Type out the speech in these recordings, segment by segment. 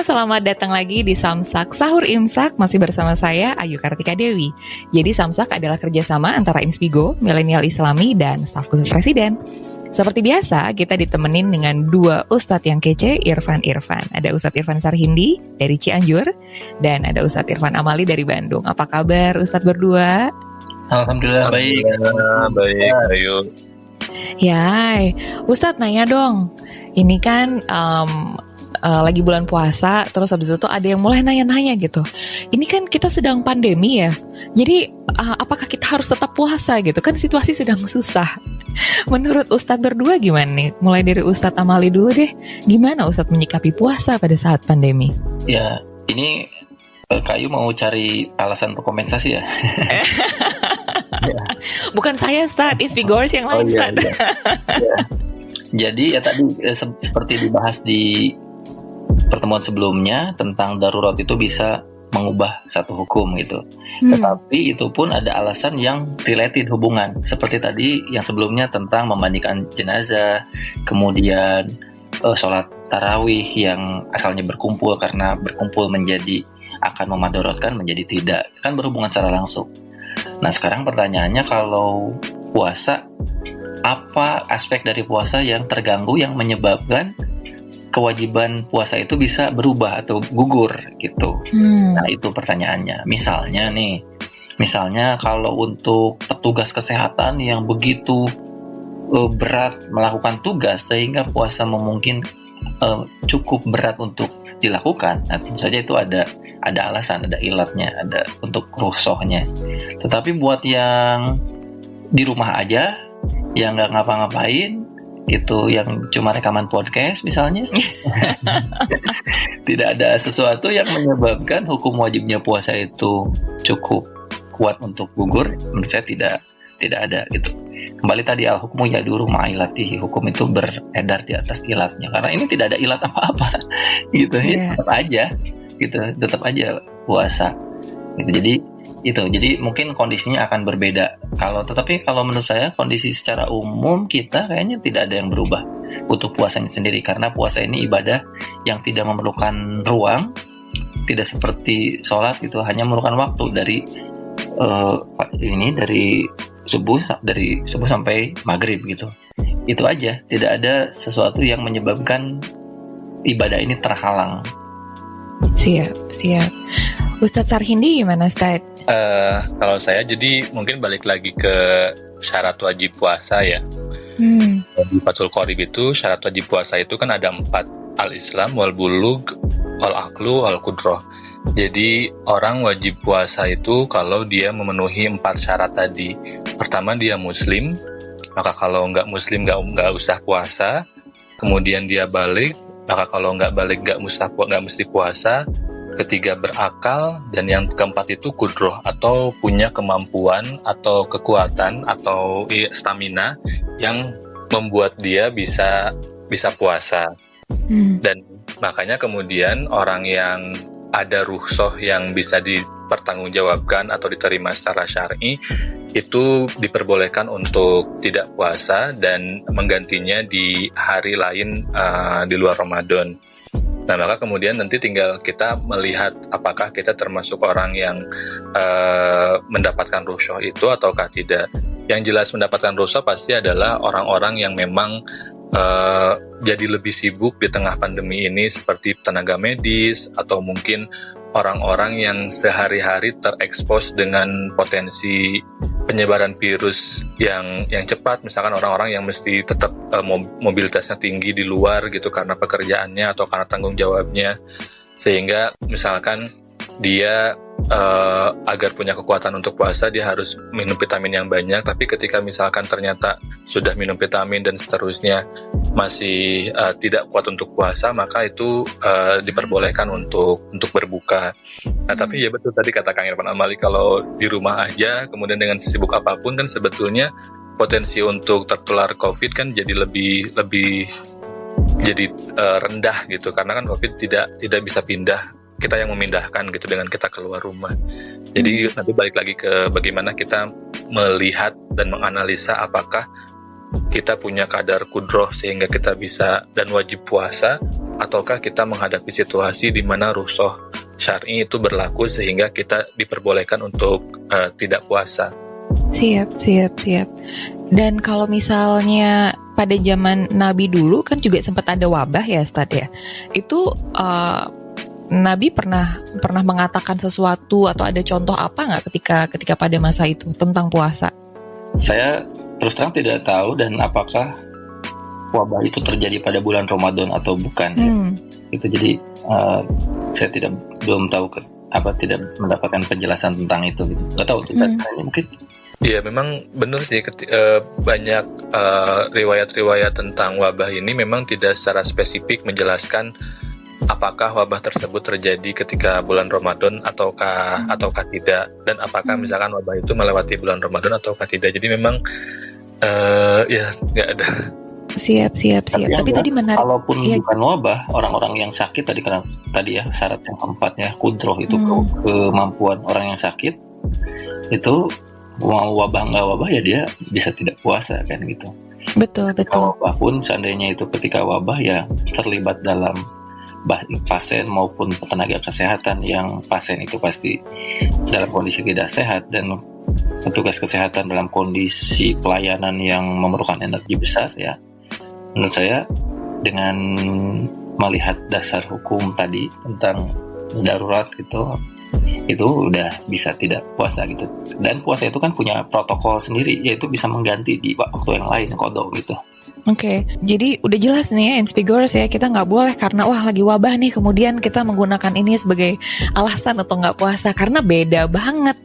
semuanya, selamat datang lagi di Samsak Sahur Imsak. Masih bersama saya, Ayu Kartika Dewi. Jadi Samsak adalah kerjasama antara Inspigo, Milenial Islami, dan staf khusus Presiden. Seperti biasa, kita ditemenin dengan dua Ustadz yang kece, Irfan. Ada Ustadz Irfan Sarhindi dari Cianjur, dan ada Ustadz Irfan Amali dari Bandung. Apa kabar Ustadz berdua? Alhamdulillah baik. Baik, Ayu. Ya, Ustadz nanya dong. Ini kan lagi bulan puasa, terus habis itu ada yang mulai nanya-nanya gitu. Ini kan kita sedang pandemi ya, jadi apakah kita harus tetap puasa gitu? Kan situasi sedang susah. Menurut Ustadz berdua gimana nih? Mulai dari Ustadz Amali dulu deh. Gimana Ustadz menyikapi puasa pada saat pandemi? Ya, ini Kayu mau cari alasan untuk kompensasi ya? Bukan saya Ustadz, Inspigors yang lain Ustadz. Ya. Jadi ya tadi seperti dibahas di pertemuan sebelumnya tentang darurat itu bisa mengubah satu hukum gitu. Tetapi itu pun ada alasan yang related hubungan. Seperti tadi yang sebelumnya tentang memandikan jenazah, kemudian sholat tarawih yang asalnya berkumpul karena berkumpul menjadi akan memadorotkan menjadi tidak. Kan berhubungan secara langsung. Nah sekarang pertanyaannya kalau puasa, apa aspek dari puasa yang terganggu yang menyebabkan kewajiban puasa itu bisa berubah atau gugur gitu. Nah itu pertanyaannya. Misalnya kalau untuk petugas kesehatan yang begitu berat melakukan tugas sehingga puasa mungkin cukup berat untuk dilakukan, nah tentu saja itu ada alasan, ada ilatnya, ada untuk rukhsahnya. Tetapi buat yang di rumah aja, yang nggak ngapa-ngapain, itu yang cuma rekaman podcast misalnya, tidak ada sesuatu yang menyebabkan hukum wajibnya puasa itu cukup kuat untuk gugur, menurut saya tidak ada gitu. Kembali tadi al-hukmu yaduru ma'ilatihi, hukum itu beredar di atas ilatnya, karena ini tidak ada ilat apa-apa gitu. Ya, tetap aja puasa gitu. Jadi mungkin kondisinya akan berbeda. Tetapi kalau menurut saya kondisi secara umum kita kayaknya tidak ada yang berubah untuk puasanya sendiri, karena puasa ini ibadah yang tidak memerlukan ruang, tidak seperti sholat gitu, hanya memerlukan waktu dari dari subuh sampai maghrib gitu. Itu aja, tidak ada sesuatu yang menyebabkan ibadah ini terhalang. Siap. Ustadz Sarhindi gimana Ustadz? Kalau saya jadi mungkin balik lagi ke syarat wajib puasa ya. Di Fathul Qorib itu syarat wajib puasa itu kan ada 4, al-Islam, wal-bulug, wal-aqlu, wal-qudrah. Jadi orang wajib puasa itu kalau dia memenuhi 4 syarat tadi. Pertama dia muslim, maka kalau nggak muslim nggak usah puasa. Kemudian dia balik, maka kalau nggak balik nggak mesti puasa. Ketiga berakal, dan yang keempat itu kudroh atau punya kemampuan atau kekuatan atau stamina yang membuat dia bisa puasa. Dan makanya kemudian orang yang ada rukhsah yang bisa dipertanggungjawabkan atau diterima secara syar'i itu diperbolehkan untuk tidak puasa dan menggantinya di hari lain di luar Ramadan. Nah maka kemudian nanti tinggal kita melihat apakah kita termasuk orang yang mendapatkan rukhsah itu ataukah tidak. Yang jelas mendapatkan rukhsah pasti adalah orang-orang yang memang jadi lebih sibuk di tengah pandemi ini, seperti tenaga medis atau mungkin orang-orang yang sehari-hari terekspos dengan potensi penyebaran virus yang cepat, misalkan orang-orang yang mesti tetap mobilitasnya tinggi di luar gitu karena pekerjaannya atau karena tanggung jawabnya, sehingga misalkan dia agar punya kekuatan untuk puasa dia harus minum vitamin yang banyak, tapi ketika misalkan ternyata sudah minum vitamin dan seterusnya masih tidak kuat untuk puasa, maka itu diperbolehkan untuk berbuka. Nah tapi ya betul tadi kata Kang Irfan Amali, kalau di rumah aja kemudian dengan sibuk apapun kan sebetulnya potensi untuk tertular COVID kan jadi lebih rendah gitu, karena kan COVID tidak bisa pindah, kita yang memindahkan gitu dengan kita keluar rumah. Jadi nanti balik lagi ke bagaimana kita melihat dan menganalisa apakah kita punya kadar kudroh sehingga kita bisa dan wajib puasa, ataukah kita menghadapi situasi di mana rukhsah syar'i itu berlaku sehingga kita diperbolehkan untuk tidak puasa. Siap. Dan kalau misalnya pada zaman Nabi dulu kan juga sempat ada wabah ya Ustaz ya. Itu Nabi pernah mengatakan sesuatu atau ada contoh apa nggak ketika pada masa itu tentang puasa? Saya terus terang tidak tahu dan apakah wabah itu terjadi pada bulan Ramadan atau bukan. Ya. Itu jadi saya belum tahu tidak mendapatkan penjelasan tentang itu. Gitu. Nggak tahu mungkin. Iya, memang benar sih. Banyak riwayat-riwayat tentang wabah ini memang tidak secara spesifik menjelaskan apakah wabah tersebut terjadi ketika bulan Ramadan ataukah tidak, dan apakah misalkan wabah itu melewati bulan Ramadan ataukah tidak. Jadi memang ya nggak ada. Siap. Tapi tadi menarik. Kalaupun bukan wabah, orang-orang yang sakit tadi ya syarat yang keempatnya kudroh itu kemampuan orang yang sakit itu mau wabah nggak wabah ya dia bisa tidak puasa kan gitu. Betul. Wabah pun seandainya itu ketika wabah ya terlibat dalam pasien maupun tenaga kesehatan yang pasien itu pasti dalam kondisi tidak sehat dan petugas kesehatan dalam kondisi pelayanan yang memerlukan energi besar ya. Menurut saya dengan melihat dasar hukum tadi tentang darurat itu udah bisa tidak puasa gitu. Dan puasa itu kan punya protokol sendiri, yaitu bisa mengganti di waktu yang lain qada gitu. Oke, jadi udah jelas nih ya Inspigors ya, kita nggak boleh karena lagi wabah nih kemudian kita menggunakan ini sebagai alasan atau nggak puasa, karena beda banget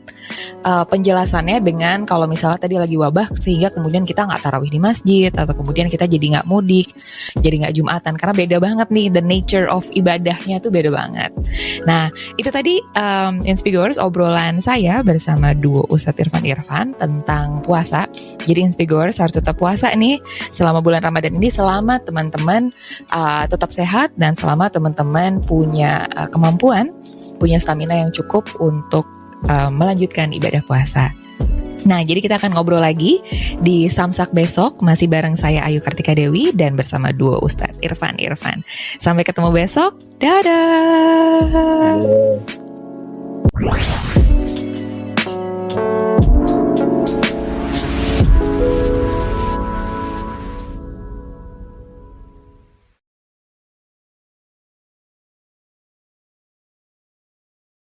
penjelasannya dengan kalau misalnya tadi lagi wabah sehingga kemudian kita nggak tarawih di masjid atau kemudian kita jadi nggak mudik, jadi nggak jumatan, karena beda banget nih, the nature of ibadahnya tuh beda banget. Nah itu tadi Inspigors obrolan saya bersama duo Ustadz Irfan tentang puasa. Jadi Inspigors harus tetap puasa nih selama bulan Ramadan ini, selama teman-teman tetap sehat dan selama teman-teman punya kemampuan, punya stamina yang cukup untuk melanjutkan ibadah puasa. Nah, jadi kita akan ngobrol lagi di Samsak besok, masih bareng saya Ayu Kartika Dewi dan bersama duo Ustadz Irfan. Sampai ketemu besok, dadah.